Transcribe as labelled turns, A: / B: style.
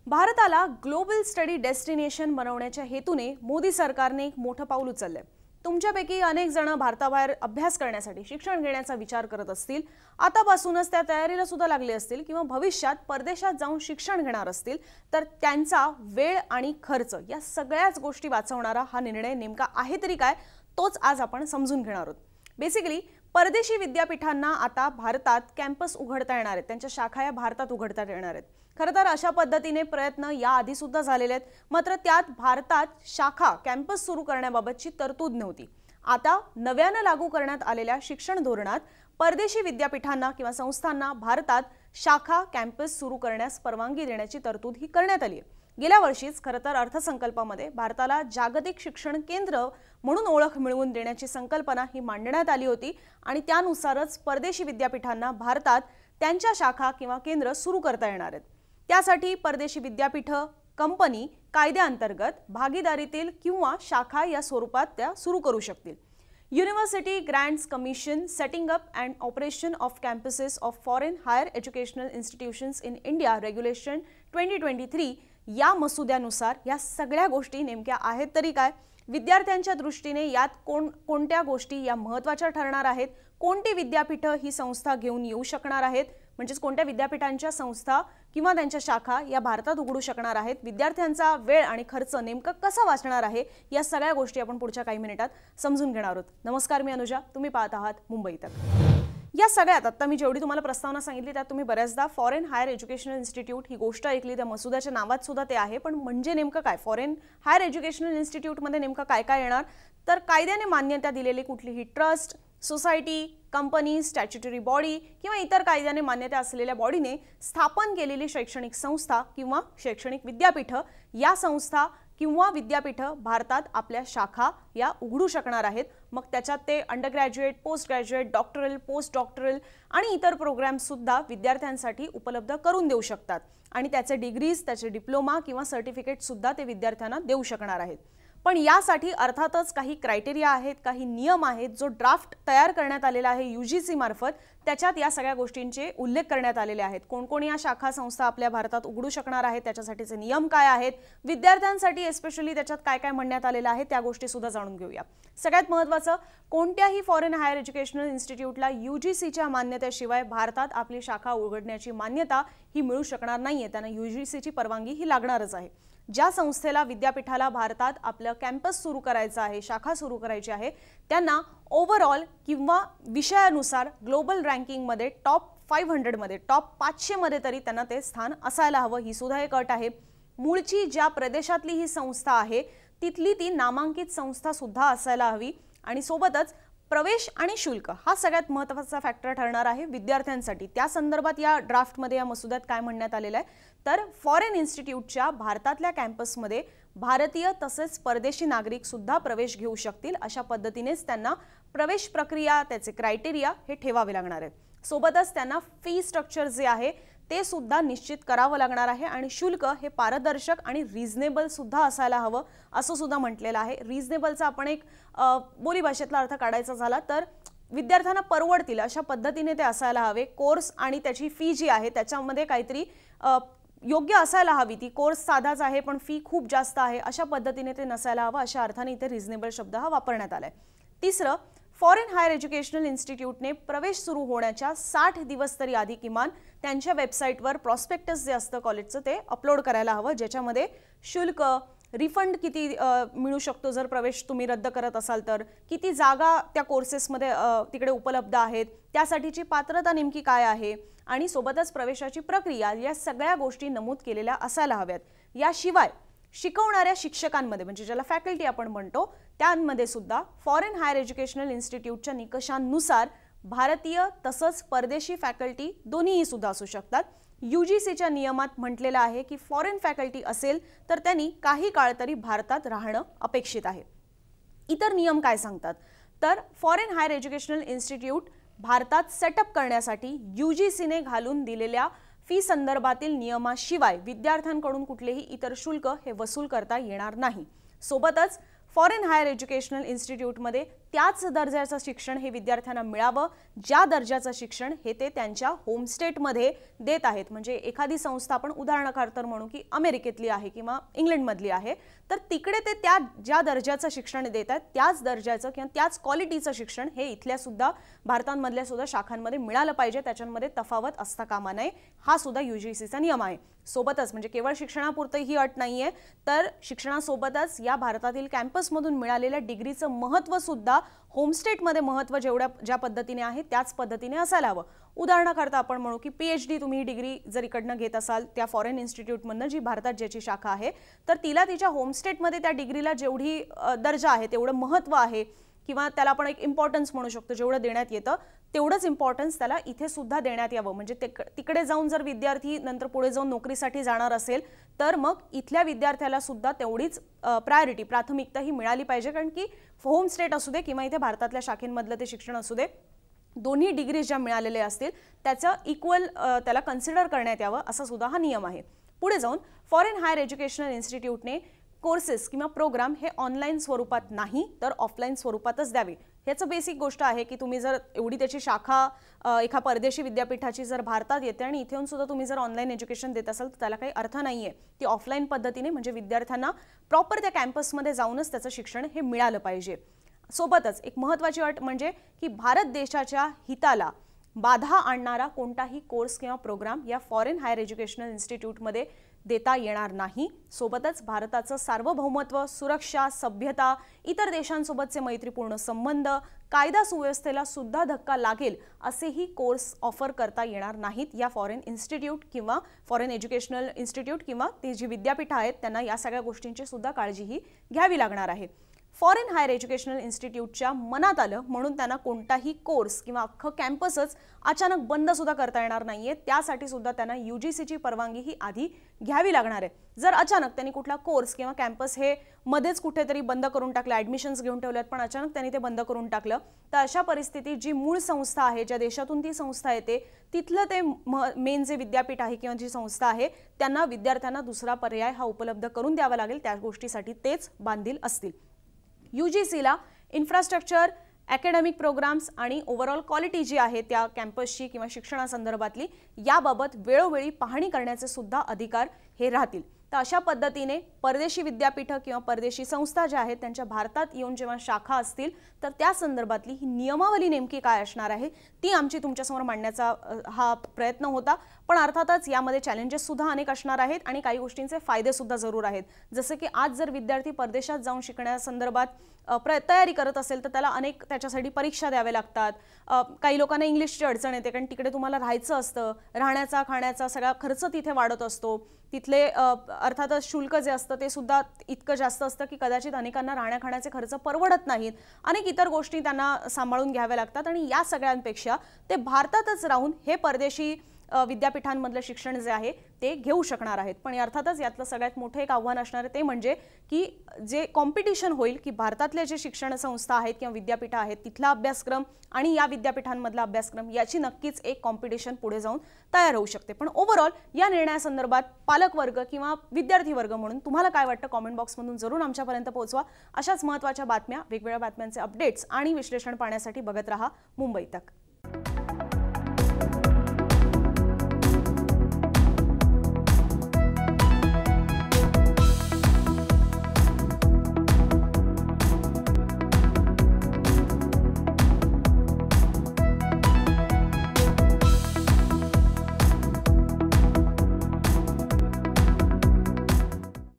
A: भारताला global study destination बनवण्याच्या हेतूने मोदी सरकारने एक मोठं पाऊल उचललंय। तुमच्यापैकी अनेक जण भारताबाहेर अभ्यास करण्यासाठी शिक्षण घेण्याचा विचार करत असतील, आतापासूनच त्या तयारीला सुद्धा लागले असतील किंवा भविष्यात परदेशात जाऊन शिक्षण घेणार असतील, तर त्यांचा वेळ आणि खर्च या सगळ्याच गोष्टी वाचवणारा हा निर्णय नेमका आहे तरी काय, तोच आज आपण समजून घेणार आहोत। बेसिकली परदेशी विद्यापीठांना आता भारतात कॅम्पस उघडता येणार आहेत, त्यांच्या शाखा या भारतात उघडता येणार आहेत। खरं तर अशा पद्धतीने प्रयत्न याआधी सुद्धा झालेले आहेत, मात्र त्यात भारतात शाखा कॅम्पस सुरू करण्याबाबतची तरतूद नव्हती। आता नव्याने लागू करण्यात आलेल्या शिक्षण धोरणात परदेशी विद्यापीठांना किंवा संस्थांना भारतात शाखा कॅम्पस सुरू करण्यास परवानगी देण्याची तरतूद ही करण्यात आली आहे। गेल्या वर्षीच खरं तर अर्थसंकल्पामध्ये भारताला जागतिक शिक्षण केंद्र म्हणून ओळख मिळवून देण्याची संकल्पना ही मांडण्यात आली होती आणि त्यानुसारच परदेशी विद्यापीठांना भारतात त्यांच्या शाखा किंवा केंद्र सुरू करता येणार आहेत। त्यासाठी परदेशी विद्यापीठ कंपनी कायद्याअंतर्गत भागीदारीतील किंवा शाखा या स्वरूपात त्या सुरू करू शकतील। University Grants Commission Setting Up and Operation of Campuses of Foreign Higher Educational Institutions in India Regulation 2023 या मसुद्यानुसार या सगळ्या गोष्टी नेमक्या आहेत तरी काय, विद्यार्थ्यांच्या दृष्टीने यात कोणत्या गोष्टी या महत्त्वाच्या ठरणार आहेत, कोणती विद्यापीठ ही संस्था घेऊन येऊ शकणार आहेत, म्हणजे कोणत्या विद्यापीठांच्या संस्था किंवा त्यांच्या शाखा या भारतात उघडू शकणार आहेत, विद्यार्थ्यांचा वेळ आणि खर्च नेमका कसा वाचणार आहे, या सगळ्या गोष्टी आपण पुढच्या काही मिनिटात समजून घेणार आहोत। नमस्कार, मी अनुजा, तुम्ही पाहत आहात मुंबई तक। या सगळ्यात आता मी जेवढी तुम्हाला प्रस्तावना सांगितली त्यात तुम्ही बऱ्याचदा फॉरेन हायर एज्युकेशनल इन्स्टिट्यूट ही गोष्ट ऐकली, त्या मसुद्याच्या नावात सुद्धा ते आहे, पण म्हणजे नेमकं काय, फॉरेन हायर एज्युकेशनल इन्स्टिट्यूटमध्ये नेमकं काय काय येणार, तर कायद्याने मान्यता दिलेली कुठलीही trust, society, company, statutory body किंवा इतर कायद्याने मान्यता असलेल्या बॉडीने स्थापन केलेली शैक्षणिक संस्था किंवा शैक्षणिक विद्यापीठ या संस्था किंवा विद्यापीठ भारतात आपल्या शाखा या उघडू शकणार आहेत। मग त्याच्यात ते undergraduate, post graduate, doctoral, post doctoral आणि इतर प्रोग्राम सुद्धा विद्यार्थ्यांसाठी उपलब्ध करून देऊ शकतात आणि त्याचे डिग्रीज, त्याचे डिप्लोमा किंवा सर्टिफिकेट सुद्धा ते विद्यार्थ्यांना देऊ शकणार आहेत। पण यासाठी अर्थातच काही क्रायटेरिया आहेत, काही नियम आहेत, जो ड्राफ्ट तयार करण्यात आलेला आहे यूजीसी मार्फत, त्याच्यात या सगळ्या गोष्टींचे उल्लेख करण्यात आलेले आहेत। कोण या शाखा संस्था आपल्या भारतात उघडू शकणार आहेत, त्याच्यासाठीचे नियम काय आहेत, विद्यार्थ्यांसाठी एस्पेशली त्याच्यात काय काय म्हणण्यात आलेलं आहे, त्या गोष्टी सुद्धा जाणून घेऊया। सगळ्यात महत्त्वाचं, कोणत्याही फॉरेन हायर एज्युकेशनल इन्स्टिट्यूटला यूजीसीच्या मान्यतेशिवाय भारतात आपली शाखा उघडण्याची मान्यता ही मिळू शकणार नाहीये, त्यांना यूजीसीची परवानगी ही लागणारच आहे। ज्या संस्थेला विद्यापीठाला भारतात आपलं कॅम्पस सुरू करायचं आहे, शाखा सुरू करायची आहे, त्यांना ओव्हरऑल किंवा विषयानुसार ग्लोबल रँकिंग मध्ये टॉप 500 मध्ये, टॉप 500 मध्ये तरी त्यांना ते स्थान असायला हवं, ही सुद्धा एक अट आहे। मूळची ज्या प्रदेशातली ही संस्था आहे तिथली ती नामांकित संस्था सुद्धा असायला हवी आणि सोबतच प्रवेश आणि शुल्क हा सगळ्यात महत्त्वाचा फॅक्टर ठरणार आहे विद्यार्थ्यांसाठी। त्या संदर्भात या ड्राफ्टमध्ये या मसुद्यात काय म्हणण्यात आलेलं आहे, तर फॉरेन इन्स्टिट्यूटच्या भारतातल्या कॅम्पसमध्ये भारतीय तसेच परदेशी नागरिक सुद्धा प्रवेश घेऊ शकतील, अशा पद्धतीनेच त्यांना प्रवेश प्रक्रिया, त्याचे क्रायटेरिया हे ठेवावे लागणार आहेत। सोबतच त्यांना फी स्ट्रक्चर जे आहे ते सुद्धा निश्चित करावं लागणार आहे आणि शुल्क हे पारदर्शक आणि रिझनेबल सुद्धा असायला हवं, असं सुद्धा म्हटलेलं आहे। रिझनेबलचा आपण एक बोलीभाषेतला अर्थ काढायचा झाला तर विद्यार्थ्यांना परवडतील अशा पद्धतीने ते असायला हवे। कोर्स आणि त्याची फी जी आहे त्याच्यामध्ये काहीतरी योग्य असायला हवी, ती कोर्स साधाच आहे पण फी खूप जास्त आहे अशा पद्धतीने ते नसायला हवं, अशा अर्थाने इथे रिझनेबल शब्द हा वापरण्यात आलाय। तिसरं, फॉरेन हायर एज्युकेशनल इन्स्टिट्यूटने प्रवेश सुरू होण्याच्या 60 दिवस तरी आधी किमान त्यांच्या वेबसाईटवर प्रॉस्पेक्टस जे असतं कॉलेजचं ते अपलोड करायला हवं, ज्याच्यामध्ये शुल्क, रिफंड किती मिळू शकतो जर प्रवेश तुम्ही रद्द करत असाल तर, किती जागा त्या कोर्सेसमध्ये तिकडे उपलब्ध आहेत, त्यासाठीची पात्रता नेमकी काय आहे आणि सोबतच प्रवेशाची प्रक्रिया, या सगळ्या गोष्टी नमूद केलेल्या असायला हव्यात। याशिवाय शिकवणाऱ्या शिक्षकांमध्ये म्हणजे ज्याला फॅकल्टी आपण म्हणतो त्यांमध्ये सुद्धा फॉरेन हायर एज्युकेशनल इन्स्टिट्यूटच्या निकषांनुसार भारतीय तसंच परदेशी फॅकल्टी दोन्हीही सुद्धा असू शकतात। यूजीसीच्या नियमात म्हटलेलं आहे की फॉरेन फॅकल्टी असेल तर त्यांनी काही काळ तरी भारतात राहणं अपेक्षित आहे। इतर नियम काय सांगतात, तर फॉरेन हायर एज्युकेशनल इन्स्टिट्यूट भारतात सेटअप करण्यासाठी यूजीसीने घालून दिलेल्या फी संदर्भातील नियमाशिवाय विद्यार्थ्यांकडून कुठलेही इतर शुल्क हे वसूल करता येणार नाही। सोबतच फॉरेन हायर एज्युकेशनल इन्स्टिट्यूटमध्ये त्याच दर्जाचं शिक्षण हे विद्यार्थ्यांना मिळावं ज्या दर्जाचं शिक्षण हे ते त्यांच्या होम स्टेटमध्ये देत आहेत। म्हणजे एखादी संस्था आपण उदाहरणार्थ म्हणू की अमेरिकेतली आहे किंवा इंग्लंडमधली आहे, तर तिकडे ते त्या ज्या दर्जाचं शिक्षण देत आहेत त्याच दर्जाचं किंवा त्याच क्वालिटीचं शिक्षण हे इथल्या सुद्धा भारतामधल्या सुद्धा शाखांमध्ये मिळालं पाहिजे, त्याच्यामध्ये तफावत असता कामा नये, हा सुद्धा UGCचा नियम आहे। सोबतच म्हणजे केवळ शिक्षणापुरतं ही अट नाहीये, तर शिक्षणासोबतच या भारतातील कॅम्पसमधून मिळालेल्या डिग्रीचं महत्त्व सुद्धा होमस्टेटमध्ये महत्त्व ज्या पद्धतीने आहे त्याच पद्धतीने असायला हवं। उदाहरणार्थ आपण म्हणू की PhD तुम्ही डिग्री जर इकडनं घेत असाल त्या फॉरेन इन्स्टिट्यूटमधनं जी भारतात ज्याची शाखा आहे, तर तिला तिच्या होमस्टेटमध्ये त्या डिग्रीला जेवढी दर्जा आहे तेवढं महत्त्व आहे किंवा त्याला आपण एक इम्पॉर्टन्स म्हणू शकतो, जेवढं देण्यात येतं तेवढंच इम्पॉर्टन्स त्याला इथे सुद्धा देण्यात यावं। म्हणजे तिकडे जाऊन जर विद्यार्थी नंतर पुढे जाऊन नोकरीसाठी जाणार असेल तर मग इथल्या विद्यार्थ्याला सुद्धा तेवढीच प्रायोरिटी प्राथमिकता ही मिळाली पाहिजे, कारण की होम स्टेट असू दे किंवा इथे भारतातल्या शाखेंमधलं ते शिक्षण असू दे, दोन्ही डिग्रीज ज्या मिळालेल्या असतील त्याचं इक्वल त्याला कन्सिडर करण्यात यावं असा सुद्धा हा नियम आहे। पुढे जाऊन फॉरेन हायर एज्युकेशनल इन्स्टिट्यूटने कोर्सेस किंवा प्रोग्राम हे ऑनलाईन स्वरूपात नाही तर ऑफलाईन स्वरूपातच द्यावे। ह्याचं बेसिक गोष्ट आहे की तुम्ही जर एवढी त्याची शाखा एका परदेशी विद्यापीठाची जर भारतात येते आणि इथे येऊन सुद्धा तुम्ही जर ऑनलाईन एज्युकेशन देत असाल तर त्याला काही अर्थ नाहीये। ती ऑफलाईन पद्धतीने म्हणजे विद्यार्थ्यांना प्रॉपर त्या कॅम्पसमध्ये जाऊनच त्याचं शिक्षण हे मिळालं पाहिजे। सोबतच एक महत्त्वाची अट म्हणजे की भारत देशाच्या हिताला बाधा आणणारा कोणताही कोर्स किंवा प्रोग्राम या फॉरेन हायर एज्युकेशनल इन्स्टिट्यूटमध्ये देता येणार नाही। सोबतच भारताचं सार्वभौमत्व, सुरक्षा, सभ्यता, इतर देशांसोबतचे मैत्रीपूर्ण संबंध, कायदा सुव्यवस्थेला सुद्धा धक्का लागेल असेही कोर्स ऑफर करता येणार नाहीत या फॉरेन इन्स्टिट्यूट किंवा फॉरेन एज्युकेशनल इन्स्टिट्यूट किंवा ती जी विद्यापीठं आहेत त्यांना या सगळ्या गोष्टींची सुद्धा काळजीही घ्यावी लागणार आहे। फॉरेन हायर एज्युकेशनल इन्स्टिट्यूटच्या मनात आलं म्हणून त्यांना कोणताही कोर्स किंवा अख्खं कॅम्पसच अचानक बंद सुद्धा करता येणार नाहीये, त्यासाठी सुद्धा त्यांना UGCची परवानगी ही आधी घ्यावी लागणार आहे। जर अचानक त्यांनी कुठला कोर्स किंवा कॅम्पस हे मध्येच कुठेतरी बंद करून टाकलं, ॲडमिशन्स घेऊन ठेवलेत पण अचानक त्यांनी ते बंद करून टाकलं, तर अशा परिस्थितीत जी मूळ संस्था आहे, ज्या देशातून ती संस्था येते, तिथलं ते मेन जे विद्यापीठ आहे किंवा जी संस्था आहे त्यांना विद्यार्थ्यांना दुसरा पर्याय हा उपलब्ध करून द्यावा लागेल, त्या गोष्टीसाठी तेच बांधील असतील। UGCला इन्फ्रास्ट्रक्चर, अकॅडमिक प्रोग्राम्स आणि ओव्हरऑल क्वालिटी जी आहे त्या कॅम्पसची किंवा शिक्षणासंदर्भातली याबाबत वेळोवेळी पाहणी करण्याचे सुद्धा अधिकार हे राहतील। तर अशा पद्धतीने परदेशी विद्यापीठं किंवा परदेशी संस्था ज्या आहेत त्यांच्या भारतात येऊन जेव्हा शाखा असतील तर त्या संदर्भातली ही नियमावली नेमकी काय असणार आहे ती आमची तुमच्यासमोर मांडण्याचा हा प्रयत्न होता। पण अर्थातच यामध्ये चॅलेंजेस सुद्धा अनेक असणार आहेत आणि काही गोष्टींचे फायदे सुद्धा जरूर आहेत। जसे की आज जर विद्यार्थी परदेशात जाऊन शिकण्यासंदर्भात तयारी करत असेल तर त्याला अनेक त्याच्यासाठी परीक्षा द्याव्या लागतात। काही लोकांना इंग्लिशची अडचण येते कारण तिकडे तुम्हाला राहायचं असतं, राहण्याचा खाण्याचा सगळा खर्च तिथे वाढत असतो, तिथले अर्थातच शुल्क जे असतं ते सुद्धा इतकं जास्त असतं की कदाचित अनेकांना राहण्या खाण्याचे खर्च परवडत नाहीत, अनेक इतर गोष्टी त्यांना सांभाळून घ्याव्या लागतात आणि या सगळ्यांपेक्षा ते भारतातच राहून हे परदेशी विद्यापीठांमधलं शिक्षण जे आहे ते घेऊ शकणार आहेत। पण अर्थातच यातलं सगळ्यात मोठं एक आव्हान असणार आहे ते म्हणजे की जे कॉम्पिटिशन होईल की भारतातले जे शिक्षण संस्था आहेत किंवा विद्यापीठं आहेत तिथला अभ्यासक्रम आणि या विद्यापीठांमधला अभ्यासक्रम याची नक्कीच एक कॉम्पिटिशन पुढे जाऊन तयार होऊ शकते। पण ओव्हरऑल या निर्णयासंदर्भात पालक वर्ग किंवा विद्यार्थी वर्ग म्हणून तुम्हाला काय वाटतं कॉमेंट बॉक्समधून जरूर आमच्यापर्यंत पोहोचवा। अशाच महत्त्वाच्या बातम्या, वेगवेगळ्या बातम्यांचे अपडेट्स आणि विश्लेषण पाहण्यासाठी बघत रहा मुंबई तक।